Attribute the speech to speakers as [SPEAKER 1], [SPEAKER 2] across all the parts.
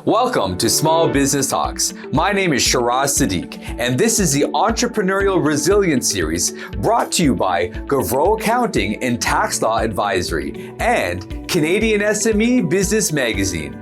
[SPEAKER 1] Welcome to Small Business Talks. My name is Shiraz Sadiq, and this is the Entrepreneurial Resilience Series brought to you by Gauvreau Accounting and Tax Law Advisory and Canadian SME Business Magazine.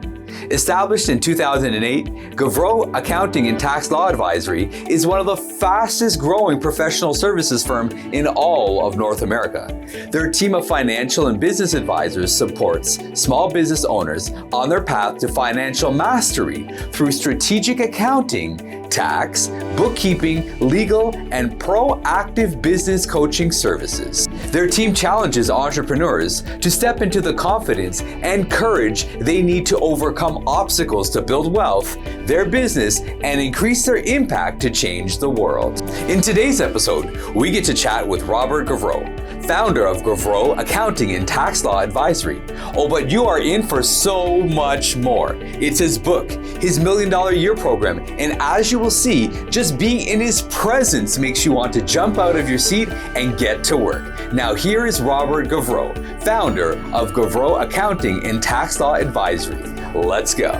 [SPEAKER 1] Established in 2008, Gauvreau Accounting and Tax Law Advisory is one of the fastest growing professional services firm in all of North America. Their team of financial and business advisors supports small business owners on their path to financial mastery through strategic accounting, tax, bookkeeping, legal, and proactive business coaching services. Their team challenges entrepreneurs to step into the confidence and courage they need to overcome obstacles to build wealth, their business, and increase their impact to change the world. In today's episode, we get to chat with Robert Gauvreau, founder of Gauvreau Accounting and Tax Law Advisory. Oh, but you are in for so much more. It's his book, his $1 Million a Year program, and as you will see, just being in his presence makes you want to jump out of your seat and get to work. Now here is Robert Gauvreau, founder of Gauvreau Accounting and Tax Law Advisory. Let's go.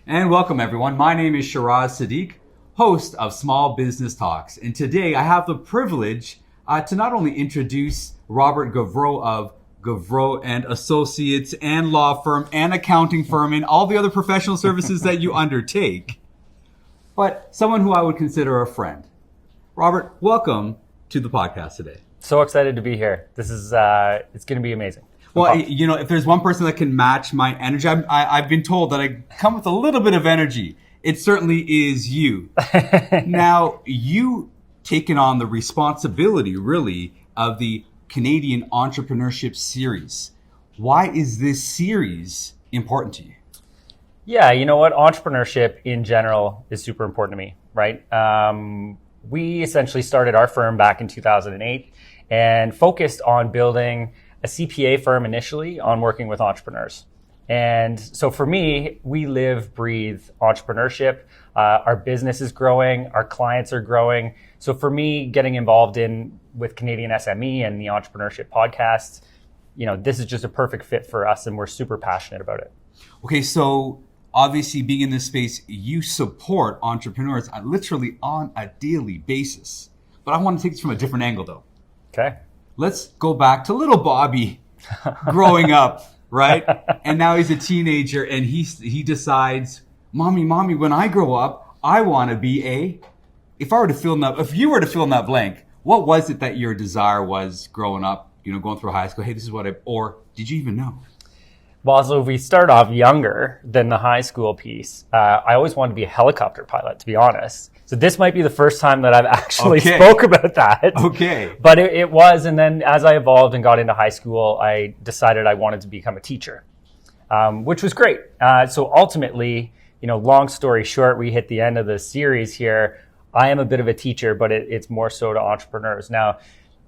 [SPEAKER 1] And welcome everyone. My name is Shiraz Sadiq, host of Small Business Talks. And today I have the privilege to not only introduce Robert Gauvreau of Gauvreau and Associates and law firm and accounting firm and all the other professional services that you undertake, but someone who I would consider a friend. Robert, welcome to the podcast today.
[SPEAKER 2] So excited to be here. This is, it's going to be amazing.
[SPEAKER 1] Well, you know, if there's one person that can match my energy, I've been told that I come with a little bit of energy. It certainly is you. Now, you taken on the responsibility, really, of the Canadian Entrepreneurship Series. Why is this series important to you?
[SPEAKER 2] Yeah, you know what? Entrepreneurship in general is super important to me, right? We essentially started our firm back in 2008 and focused on building a CPA firm initially on working with entrepreneurs. And so for me, we live, breathe entrepreneurship. Our business is growing, our clients are growing. So for me, getting involved with Canadian SME and the Entrepreneurship podcast, you know, this is just a perfect fit for us and we're super passionate about it.
[SPEAKER 1] Okay, so obviously being in this space, you support entrepreneurs literally on a daily basis. But I want to take this from a different angle though.
[SPEAKER 2] Okay.
[SPEAKER 1] Let's go back to little Bobby growing up, right? And now he's a teenager and he decides, mommy, when I grow up, I want to be if you were to fill in that blank, what was it that your desire was growing up, you know, going through high school? Hey, this is or did you even know?
[SPEAKER 2] Well, so if we start off younger than the high school piece, I always wanted to be a helicopter pilot, to be honest. So this might be the first time that I've actually spoke about that.
[SPEAKER 1] Okay.
[SPEAKER 2] But it was, and then as I evolved and got into high school, I decided I wanted to become a teacher, which was great. So ultimately, you know, long story short, we hit the end of the series here. I am a bit of a teacher, but it's more so to entrepreneurs. Now,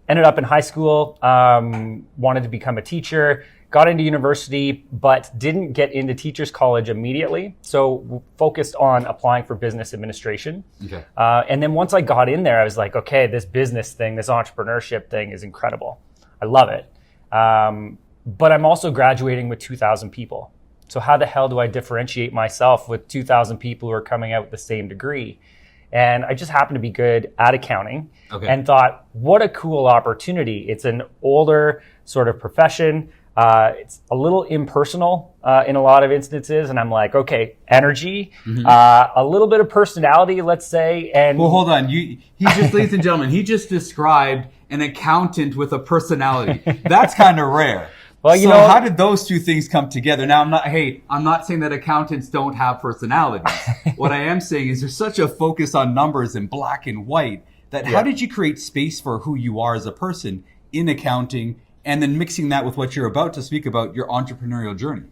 [SPEAKER 2] ended up in high school, wanted to become a teacher, got into university, but didn't get into teachers college immediately. So focused on applying for business administration.
[SPEAKER 1] Okay.
[SPEAKER 2] And then once I got in there, I was like, okay, this business thing, this entrepreneurship thing is incredible. I love it. But I'm also graduating with 2,000 people. So how the hell do I differentiate myself with 2,000 people who are coming out with the same degree? And I just happened to be good at accounting and thought, what a cool opportunity. It's an older sort of profession. It's a little impersonal in a lot of instances. And I'm like, okay, energy, a little bit of personality, let's say. And
[SPEAKER 1] well, hold on. Ladies and gentlemen, he just described an accountant with a personality. That's kind of rare. Well, you know, how did those two things come together? Now, I'm not saying that accountants don't have personalities. What I am saying is there's such a focus on numbers and black and white that how did you create space for who you are as a person in accounting and then mixing that with what you're about to speak about, your entrepreneurial journey?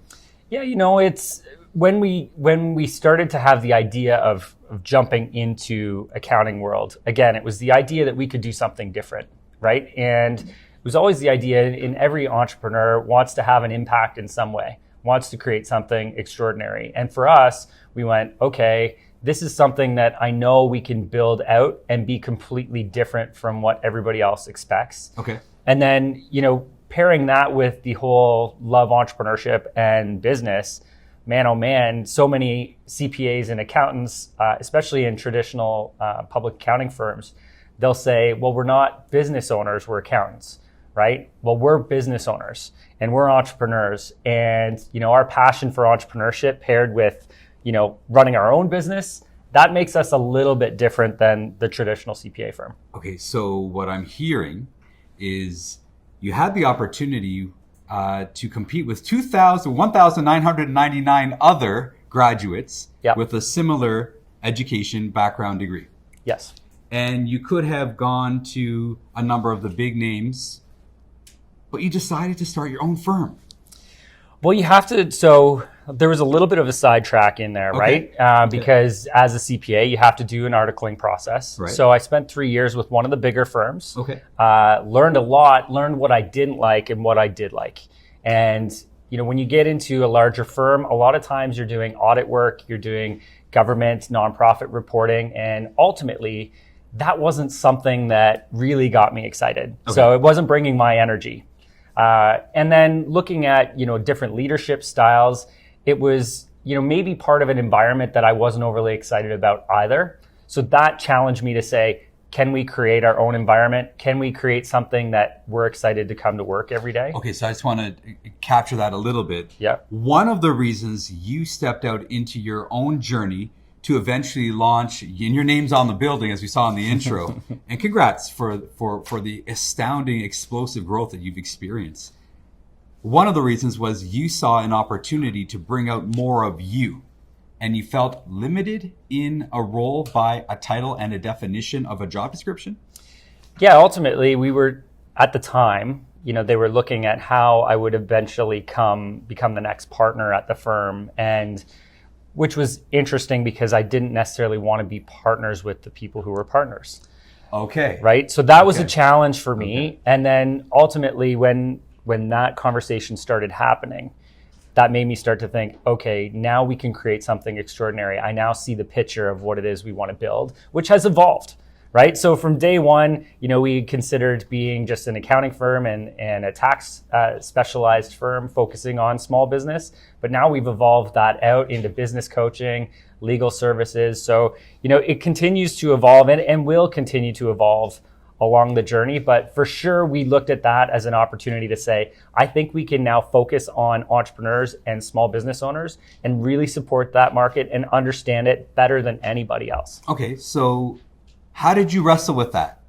[SPEAKER 2] Yeah, you know, it's when we started to have the idea of jumping into accounting world, again, it was the idea that we could do something different, right? And it was always the idea in every entrepreneur wants to have an impact in some way, wants to create something extraordinary. And for us, we went, okay, this is something that I know we can build out and be completely different from what everybody else expects.
[SPEAKER 1] Okay.
[SPEAKER 2] And then, you know, pairing that with the whole love entrepreneurship and business, man, oh man, so many CPAs and accountants, especially in traditional public accounting firms, they'll say, well, we're not business owners, we're accountants, right? Well, we're business owners and we're entrepreneurs. And, our passion for entrepreneurship paired with, running our own business, that makes us a little bit different than the traditional CPA firm.
[SPEAKER 1] Okay, so what I'm hearing is you had the opportunity to compete with 1,999 other graduates with a similar education background degree.
[SPEAKER 2] Yes.
[SPEAKER 1] And you could have gone to a number of the big names, but you decided to start your own firm.
[SPEAKER 2] Well, you have to, so there was a little bit of a sidetrack in there, right? Because as a CPA, you have to do an articling process. Right. So I spent 3 years with one of the bigger firms, learned a lot, learned what I didn't like and what I did like. And, when you get into a larger firm, a lot of times you're doing audit work, you're doing government, nonprofit reporting, and ultimately that wasn't something that really got me excited. So it wasn't bringing my energy. And then looking at, different leadership styles, it was, maybe part of an environment that I wasn't overly excited about either. So that challenged me to say, can we create our own environment? Can we create something that we're excited to come to work every day? Okay,
[SPEAKER 1] so I just want to capture that a little bit.
[SPEAKER 2] Yeah.
[SPEAKER 1] One of the reasons you stepped out into your own journey to eventually launch, and your name's on the building as we saw in the intro, and congrats for the astounding explosive growth that you've experienced. One of the reasons was you saw an opportunity to bring out more of you, and you felt limited in a role by a title and a definition of a job description?
[SPEAKER 2] Yeah, ultimately we were, at the time, they were looking at how I would eventually become the next partner at the firm, and which was interesting because I didn't necessarily want to be partners with the people who were partners.
[SPEAKER 1] Okay.
[SPEAKER 2] Right? So that was a challenge for me. And then ultimately when that conversation started happening, that made me start to think, okay, now we can create something extraordinary. I now see the picture of what it is we want to build, which has evolved. Right? So from day one, we considered being just an accounting firm and a tax specialized firm focusing on small business. But now we've evolved that out into business coaching, legal services. So, it continues to evolve and will continue to evolve along the journey. But for sure, we looked at that as an opportunity to say, I think we can now focus on entrepreneurs and small business owners and really support that market and understand it better than anybody else.
[SPEAKER 1] Okay, so how did you wrestle with that?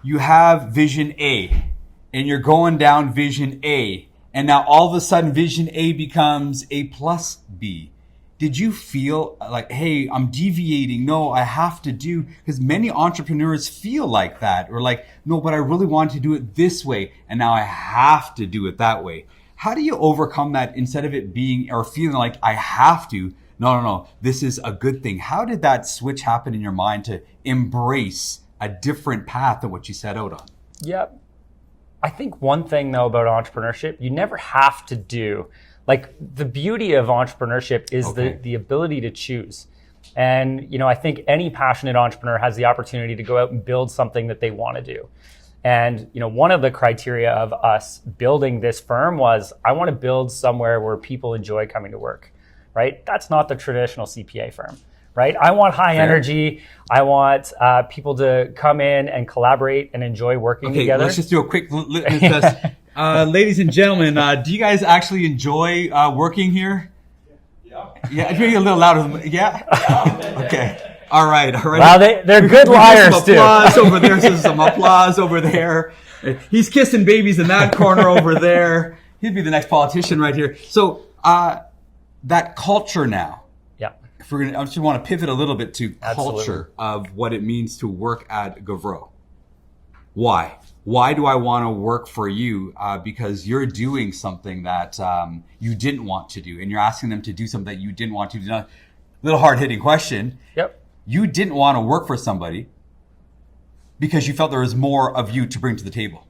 [SPEAKER 1] You have vision A and you're going down vision A, and now all of a sudden vision A becomes A plus B. Did you feel like, hey, I'm deviating? No, I have to do, because many entrepreneurs feel like that, or like, no, but I really want to do it this way, and now I have to do it that way. How do you overcome that instead of it being or feeling like I have to? No, this is a good thing. How did that switch happen in your mind to embrace a different path than what you set out on?
[SPEAKER 2] Yeah. I think one thing though about entrepreneurship, you never have to do, like the beauty of entrepreneurship is the ability to choose. And, I think any passionate entrepreneur has the opportunity to go out and build something that they want to do. And, one of the criteria of us building this firm was I want to build somewhere where people enjoy coming to work. Right? That's not the traditional CPA firm, right? I want high energy. I want people to come in and collaborate and enjoy working together.
[SPEAKER 1] Let's just do a quick litmus test. Ladies and gentlemen, do you guys actually enjoy working here? Yeah. Maybe a little louder. Yeah? Okay. All right.
[SPEAKER 2] Well, they're good liars too.
[SPEAKER 1] Applause over there. Some applause over there. He's kissing babies in that corner over there. He'd be the next politician right here. So, that culture now.
[SPEAKER 2] Yeah.
[SPEAKER 1] If I just want to pivot a little bit to culture of what it means to work at Gauvreau. Why? Why do I want to work for you? Because you're doing something that you didn't want to do, and you're asking them to do something that you didn't want to do. Now, little hard-hitting question.
[SPEAKER 2] Yep.
[SPEAKER 1] You didn't want to work for somebody because you felt there was more of you to bring to the table.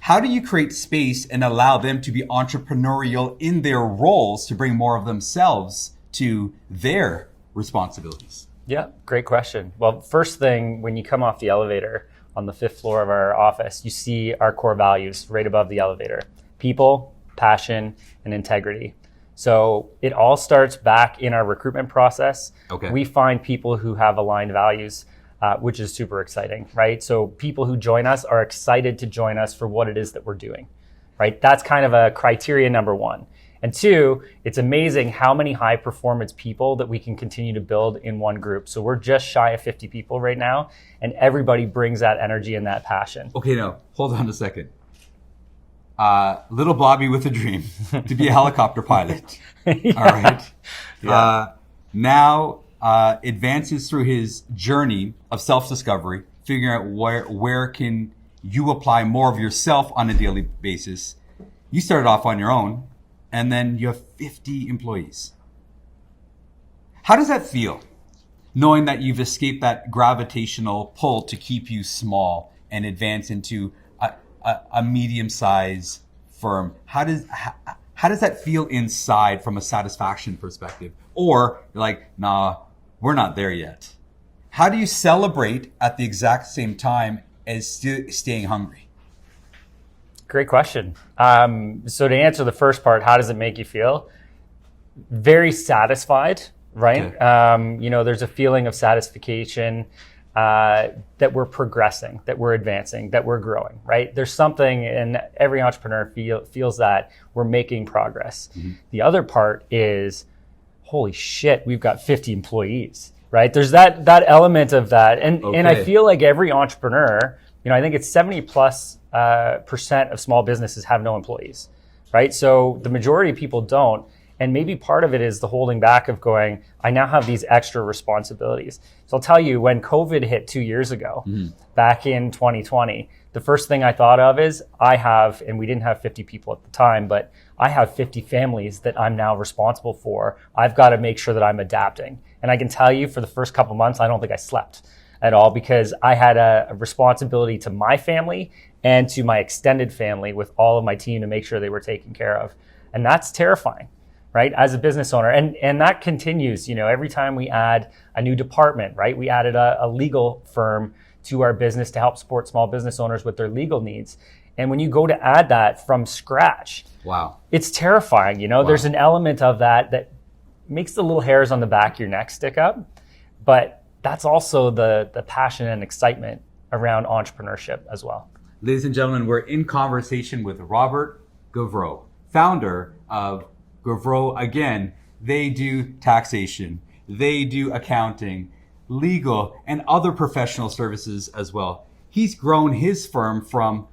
[SPEAKER 1] How do you create space and allow them to be entrepreneurial in their roles to bring more of themselves to their responsibilities?
[SPEAKER 2] Yeah, great question. Well, first thing, when you come off the elevator on the 5th floor of our office, you see our core values right above the elevator: people, passion, and integrity. So it all starts back in our recruitment process.
[SPEAKER 1] Okay.
[SPEAKER 2] We find people who have aligned values, which is super exciting, right? So people who join us are excited to join us for what it is that we're doing, right? That's kind of a criteria number one. And two, it's amazing how many high performance people that we can continue to build in one group. So we're just shy of 50 people right now, and everybody brings that energy and that passion.
[SPEAKER 1] Okay, now, hold on a second. Little Bobby with a dream to be a helicopter pilot.
[SPEAKER 2] Yeah.
[SPEAKER 1] All right.
[SPEAKER 2] Yeah.
[SPEAKER 1] Now advances through his journey of self-discovery, figuring out where can you apply more of yourself on a daily basis. You started off on your own, and then you have 50 employees. How does that feel, knowing that you've escaped that gravitational pull to keep you small and advance into a medium-sized firm? How does that feel inside from a satisfaction perspective? Or you're like, nah, we're not there yet. How do you celebrate at the exact same time as staying hungry?
[SPEAKER 2] Great question. So to answer the first part, how does it make you feel? Very satisfied, right?
[SPEAKER 1] Okay.
[SPEAKER 2] There's a feeling of satisfaction that we're progressing, that we're advancing, that we're growing, right? There's something, and every entrepreneur feels that we're making progress. Mm-hmm. The other part is, holy shit, we've got 50 employees, right? There's that element of that. And I feel like every entrepreneur, I think it's 70+% of small businesses have no employees, right? So the majority of people don't. And maybe part of it is the holding back of going, I now have these extra responsibilities. So I'll tell you, when COVID hit 2 years ago, back in 2020, the first thing I thought of is and we didn't have 50 people at the time, but I have 50 families that I'm now responsible for. I've got to make sure that I'm adapting. And I can tell you, for the first couple months, I don't think I slept at all, because I had a responsibility to my family and to my extended family with all of my team to make sure they were taken care of. And that's terrifying, right? As a business owner. And that continues, every time we add a new department, right? We added a legal firm to our business to help support small business owners with their legal needs. And when you go to add that from scratch,
[SPEAKER 1] wow,
[SPEAKER 2] it's terrifying.
[SPEAKER 1] Wow.
[SPEAKER 2] There's an element of that makes the little hairs on the back of your neck stick up. But that's also the passion and excitement around entrepreneurship as well.
[SPEAKER 1] Ladies and gentlemen, we're in conversation with Robert Gauvreau, founder of Gauvreau. Again, they do taxation, they do accounting, legal, and other professional services as well. He's grown his firm from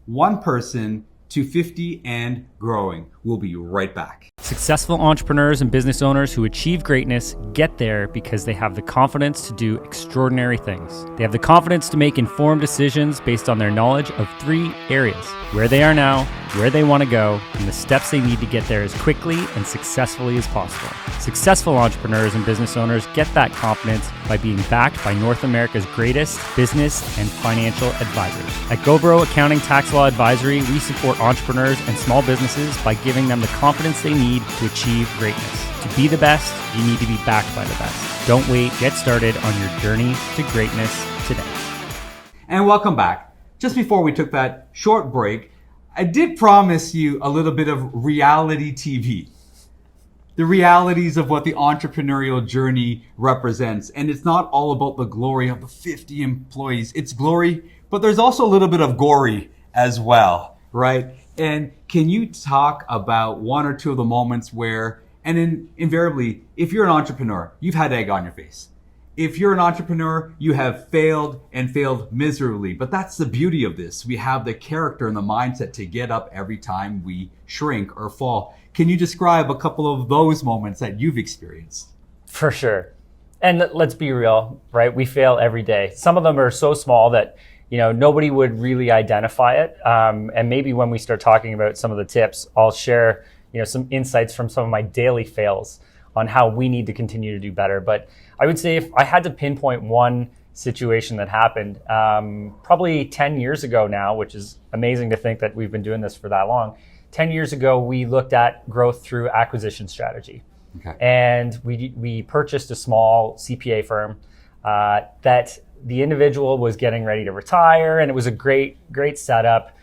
[SPEAKER 1] one person to 50 and growing. We'll be right back.
[SPEAKER 2] Successful entrepreneurs and business owners who achieve greatness get there because they have the confidence to do extraordinary things. They have the confidence to make informed decisions based on their knowledge of 3 areas: where they are now, where they want to go, and the steps they need to get there as quickly and successfully as possible. Successful entrepreneurs and business owners get that confidence by being backed by North America's greatest business and financial advisors. At Gauvreau Accounting Tax Law Advisory, we support entrepreneurs and small businesses by giving them the confidence they need to achieve greatness. To be the best, you need to be backed by the best. Don't wait. Get started on your journey to greatness today.
[SPEAKER 1] And welcome back. Just before we took that short break, I did promise you a little bit of reality TV. The realities of what the entrepreneurial journey represents. And it's not all about the glory of the 50 employees. It's glory, but there's also a little bit of gory as well, right? And can you talk about one or two of the moments where, and invariably, if you're an entrepreneur, you've had egg on your face. If you're an entrepreneur, you have failed and failed miserably. But that's the beauty of this. We have the character and the mindset to get up every time we shrink or fall. Can you describe a couple of those moments that you've experienced?
[SPEAKER 2] For sure. And let's be real, right? We fail every day. Some of them are so small that nobody would really identify it. And maybe when we start talking about some of the tips, I'll share, some insights from some of my daily fails on how we need to continue to do better. But I would say if I had to pinpoint one situation that happened, probably 10 years ago now, which is amazing to think that we've been doing this for that long. 10 years ago, we looked at growth through acquisition strategy.
[SPEAKER 1] Okay.
[SPEAKER 2] And we purchased a small CPA firm that the individual was getting ready to retire, and it was a great setup,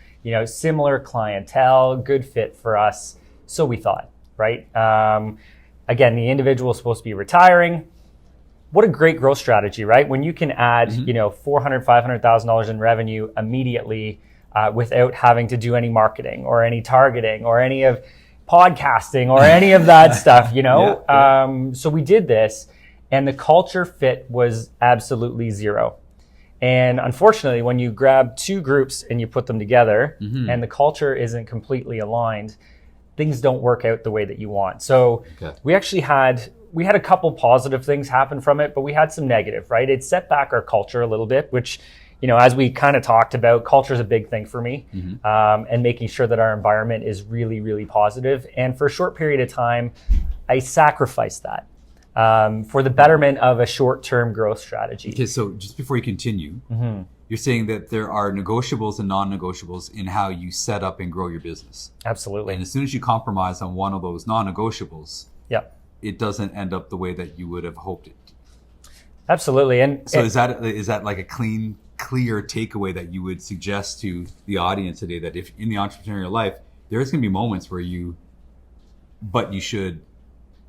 [SPEAKER 2] similar clientele, good fit for us. So we thought. right? Again, the individual is supposed to be retiring. What a great growth strategy, right? When you can add, $400,000, $500,000 in revenue immediately without having to do any marketing or any targeting or any of podcasting or any of that stuff, So we did this, and the culture fit was absolutely zero. And unfortunately, when you grab two groups and you put them together and the culture isn't completely aligned, things don't work out the way that you want. So we actually had a couple positive things happen from it, but we had some negative, right? It set back our culture a little bit, which, as we kind of talked about, culture is a big thing for me, and making sure that our environment is really, really positive. And for a short period of time, I sacrificed that for the betterment of a short-term growth strategy.
[SPEAKER 1] Okay, so just before you continue, you're saying that there are negotiables and non-negotiables in how you set up and grow your business.
[SPEAKER 2] Absolutely.
[SPEAKER 1] And as soon as you compromise on one of those non-negotiables, it doesn't end up the way that you would have hoped it.
[SPEAKER 2] Absolutely. And
[SPEAKER 1] so is that like a clear takeaway that you would suggest to the audience today, that if in the entrepreneurial life, there's going to be moments where you should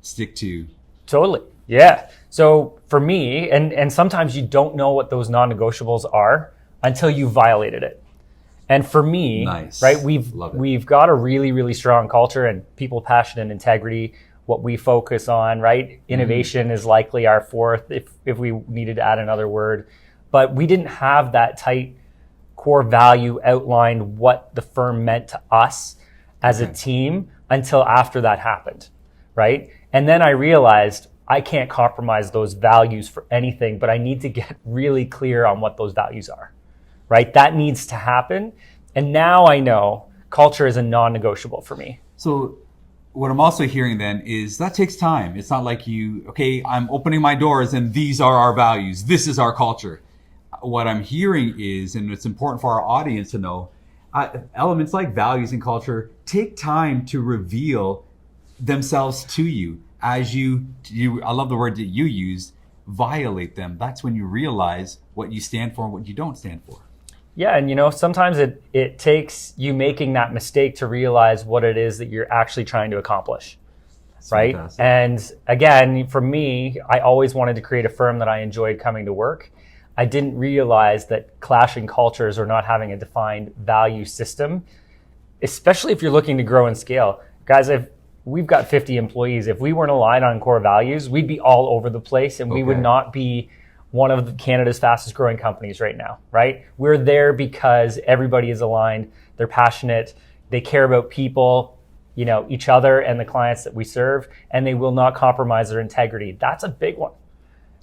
[SPEAKER 1] stick to...
[SPEAKER 2] Totally. Yeah. So for me, and sometimes you don't know what those non-negotiables are until you violated it. And for me, right, we've got a really, really strong culture and people, passion, and integrity, what we focus on, right? Innovation is likely our fourth if we needed to add another word. But we didn't have that tight core value outlined what the firm meant to us as a team until after that happened, right? And then I realized I can't compromise those values for anything, but I need to get really clear on what those values are, right? That needs to happen. And now I know culture is a non-negotiable for me.
[SPEAKER 1] So what I'm also hearing then is that takes time. It's not like I'm opening my doors and these are our values. This is our culture. What I'm hearing is, and it's important for our audience to know, elements like values and culture take time to reveal themselves to you as you I love the word that you used, violate them. That's when you realize what you stand for and what you don't stand for.
[SPEAKER 2] Yeah, and sometimes it takes you making that mistake to realize what it is that you're actually trying to accomplish. That's right? Fantastic. And again, for me, I always wanted to create a firm that I enjoyed coming to work. I didn't realize that clashing cultures or not having a defined value system, especially if you're looking to grow and scale. Guys, we've got 50 employees. If we weren't aligned on core values, we'd be all over the place and we would not be one of Canada's fastest growing companies right now, right? We're there because everybody is aligned. They're passionate. They care about people, each other and the clients that we serve, and they will not compromise their integrity. That's a big one,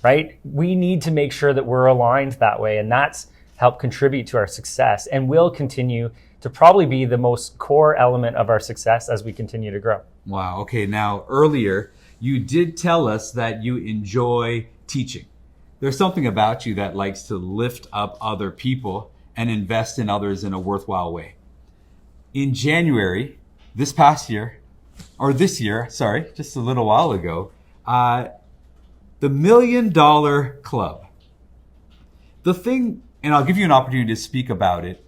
[SPEAKER 2] right? We need to make sure that we're aligned that way, and that's helped contribute to our success and will continue to probably be the most core element of our success as we continue to grow.
[SPEAKER 1] Wow. Okay. Now, earlier, you did tell us that you enjoy teaching. There's something about you that likes to lift up other people and invest in others in a worthwhile way. In January, this year, just a little while ago, the $1 Million Club. The thing, and I'll give you an opportunity to speak about it.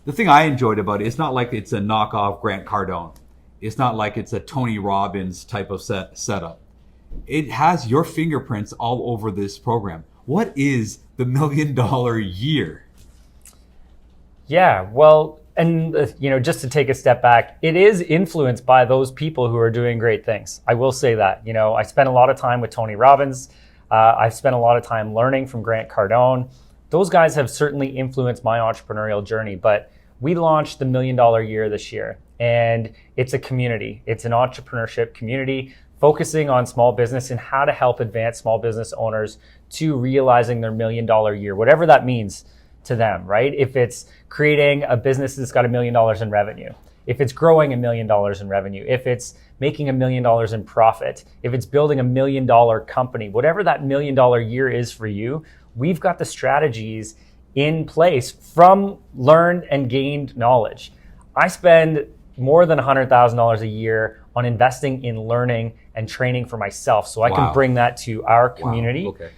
[SPEAKER 1] The thing I enjoyed about it, it's not like it's a knockoff Grant Cardone. It's not like it's a Tony Robbins type of setup. It has your fingerprints all over this program. What is the $1 Million Year?
[SPEAKER 2] Yeah, well, and just to take a step back, it is influenced by those people who are doing great things. I will say that. I spent a lot of time with Tony Robbins. I've spent a lot of time learning from Grant Cardone. Those guys have certainly influenced my entrepreneurial journey, but we launched the $1 Million Year this year, and it's a community. It's an entrepreneurship community focusing on small business and how to help advance small business owners to realizing their $1 Million Year, whatever that means to them, right? If it's creating a business that's got $1 million in revenue, if it's growing $1 million in revenue, if it's making $1 million in profit, if it's building $1 million company, whatever that $1 Million Year is for you, we've got the strategies in place from learned and gained knowledge. I spend more than $100,000 a year on investing in learning and training for myself so I can bring that to our community.
[SPEAKER 1] Wow. Okay.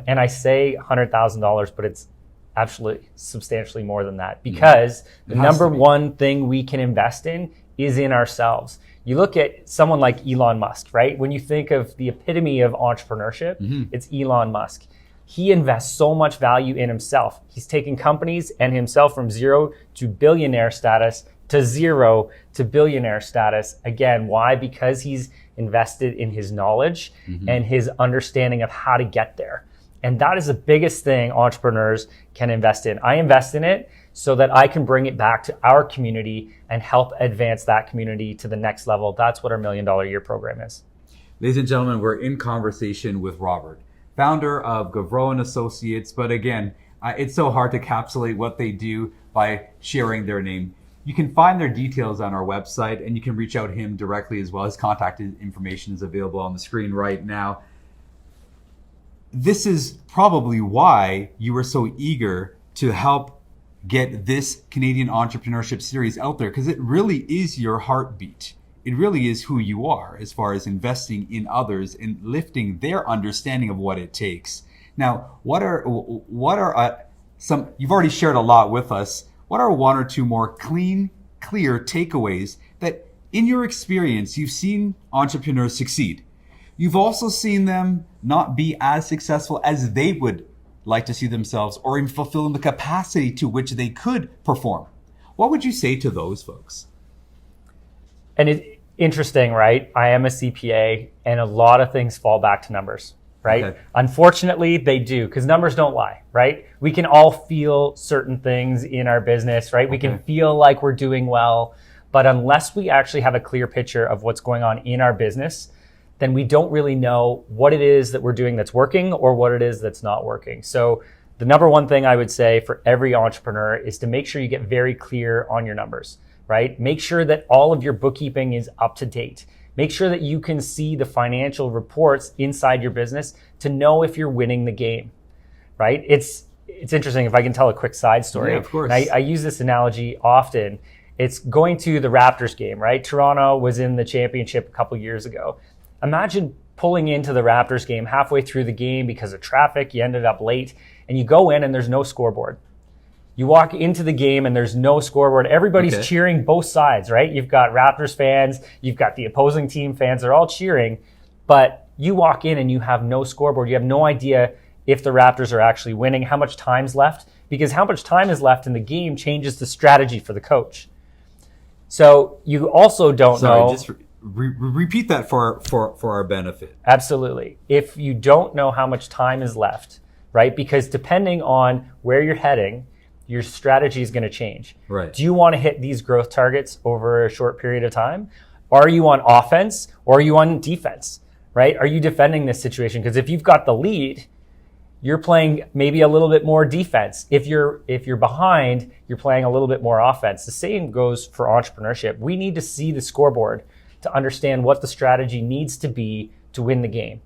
[SPEAKER 2] And I say $100,000, but it's absolutely substantially more than that, because the number one thing we can invest in is in ourselves. You look at someone like Elon Musk, right? When you think of the epitome of entrepreneurship, it's Elon Musk. He invests so much value in himself. He's taken companies and himself from zero to billionaire status to zero to billionaire status. Again, why? Because he's invested in his knowledge and his understanding of how to get there. And that is the biggest thing entrepreneurs can invest in. I invest in it so that I can bring it back to our community and help advance that community to the next level. That's what our $1 Million a Year program is.
[SPEAKER 1] Ladies and gentlemen, we're in conversation with Robert, founder of Gauvreau and Associates. But again, it's so hard to encapsulate what they do by sharing their name. You can find their details on our website, and you can reach out to him directly as well. His contact information is available on the screen right now. This is probably why you were so eager to help get this Canadian Entrepreneurship Series out there, because it really is your heartbeat. It really is who you are as far as investing in others and lifting their understanding of what it takes. Now, what are some, you've already shared a lot with us. What are one or two more clear takeaways that in your experience, you've seen entrepreneurs succeed? You've also seen them not be as successful as they would like to see themselves, or even fulfill the capacity to which they could perform. What would you say to those folks?
[SPEAKER 2] And it's interesting, right? I am a CPA, and a lot of things fall back to numbers, right? Okay. Unfortunately, they do, because numbers don't lie, right? We can all feel certain things in our business, right? We can feel like we're doing well, but unless we actually have a clear picture of what's going on in our business, then we don't really know what it is that we're doing that's working or what it is that's not working. So the number one thing I would say for every entrepreneur is to make sure you get very clear on your numbers, right? Make sure that all of your bookkeeping is up to date. Make sure that you can see the financial reports inside your business to know if you're winning the game, right? It's interesting, if I can tell a quick side story.
[SPEAKER 1] Yeah, of course.
[SPEAKER 2] I use this analogy often. It's going to the Raptors game, right? Toronto was in the championship a couple years ago. Imagine pulling into the Raptors game halfway through the game because of traffic, you ended up late, and you go in and there's no scoreboard. You walk into the game and there's no scoreboard. Everybody's cheering both sides, right? You've got Raptors fans, you've got the opposing team fans, they're all cheering, but you walk in and you have no scoreboard. You have no idea if the Raptors are actually winning, how much time's left, because how much time is left in the game changes the strategy for the coach. So you also don't know.
[SPEAKER 1] Repeat that for our benefit.
[SPEAKER 2] Absolutely. If you don't know how much time is left, right? Because depending on where you're heading, your strategy is going to change.
[SPEAKER 1] Right.
[SPEAKER 2] Do you want to hit these growth targets over a short period of time? Are you on offense or are you on defense, right? Are you defending this situation? Because if you've got the lead, you're playing maybe a little bit more defense. If you're behind, you're playing a little bit more offense. The same goes for entrepreneurship. We need to see the scoreboard to understand what the strategy needs to be to win the game.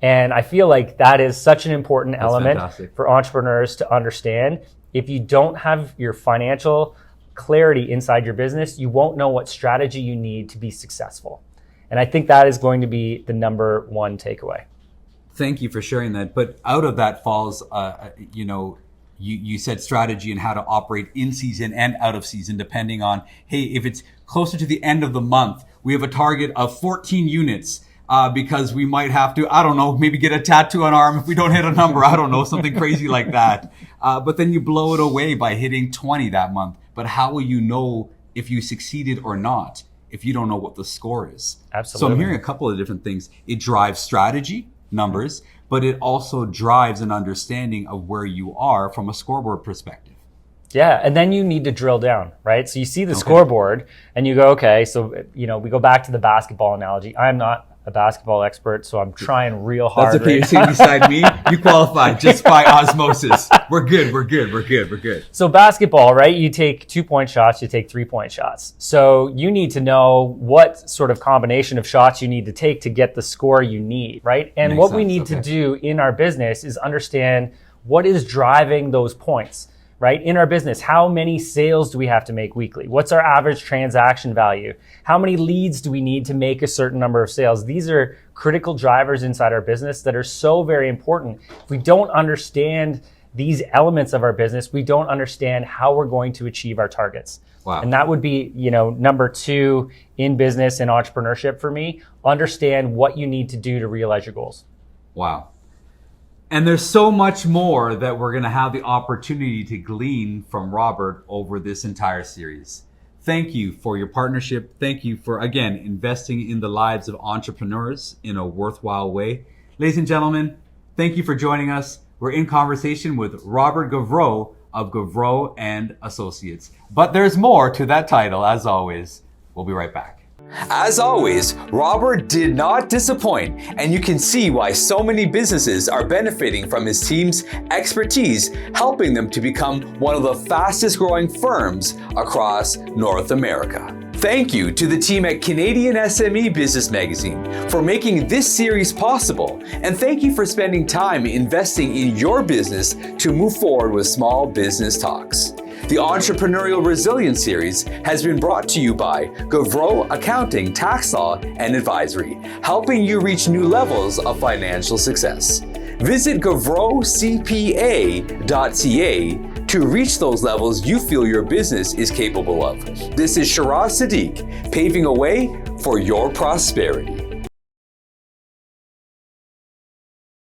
[SPEAKER 2] And I feel like that is such an important element for entrepreneurs to understand. If you don't have your financial clarity inside your business, you won't know what strategy you need to be successful. And I think that is going to be the number one takeaway.
[SPEAKER 1] Thank you for sharing that. But out of that falls, you said strategy and how to operate in season and out of season, depending on, hey, if it's closer to the end of the month, we have a target of 14 units because we might have to, I don't know, maybe get a tattoo on our arm if we don't hit a number. I don't know, something crazy like that. But then you blow it away by hitting 20 that month. But how will you know if you succeeded or not if you don't know what the score is?
[SPEAKER 2] Absolutely.
[SPEAKER 1] So I'm hearing a couple of different things. It drives strategy, numbers, but it also drives an understanding of where you are from a scoreboard perspective.
[SPEAKER 2] Yeah, and then you need to drill down, right? So you see the scoreboard and you go, okay, so we go back to the basketball analogy. I'm not a basketball expert, so I'm trying real hard.
[SPEAKER 1] That's okay. You're sitting beside me. You qualify just by osmosis. We're good.
[SPEAKER 2] So basketball, right? You take 2-point shots, you take 3-point shots. So you need to know what sort of combination of shots you need to take to get the score you need, right? And what we need to do in our business is understand what is driving those points, right? In our business, how many sales do we have to make weekly? What's our average transaction value? How many leads do we need to make a certain number of sales? These are critical drivers inside our business that are so very important. If we don't understand these elements of our business, we don't understand how we're going to achieve our targets.
[SPEAKER 1] Wow.
[SPEAKER 2] And that would be, number 2 in business and entrepreneurship for me. Understand what you need to do to realize your goals.
[SPEAKER 1] Wow. And there's so much more that we're going to have the opportunity to glean from Robert over this entire series. Thank you for your partnership. Thank you for, again, investing in the lives of entrepreneurs in a worthwhile way. Ladies and gentlemen, thank you for joining us. We're in conversation with Robert Gauvreau of Gauvreau and Associates. But there's more to that title, as always. We'll be right back. As always, Robert did not disappoint, and you can see why so many businesses are benefiting from his team's expertise, helping them to become one of the fastest growing firms across North America. Thank you to the team at Canadian SME Business Magazine for making this series possible, and thank you for spending time investing in your business to move forward with Small Business Talks. The Entrepreneurial Resilience Series has been brought to you by Gauvreau Accounting, Tax Law, and Advisory, helping you reach new levels of financial success. Visit GauvreauCPA.ca to reach those levels you feel your business is capable of. This is Shiraz Sadiq, paving a way for your prosperity.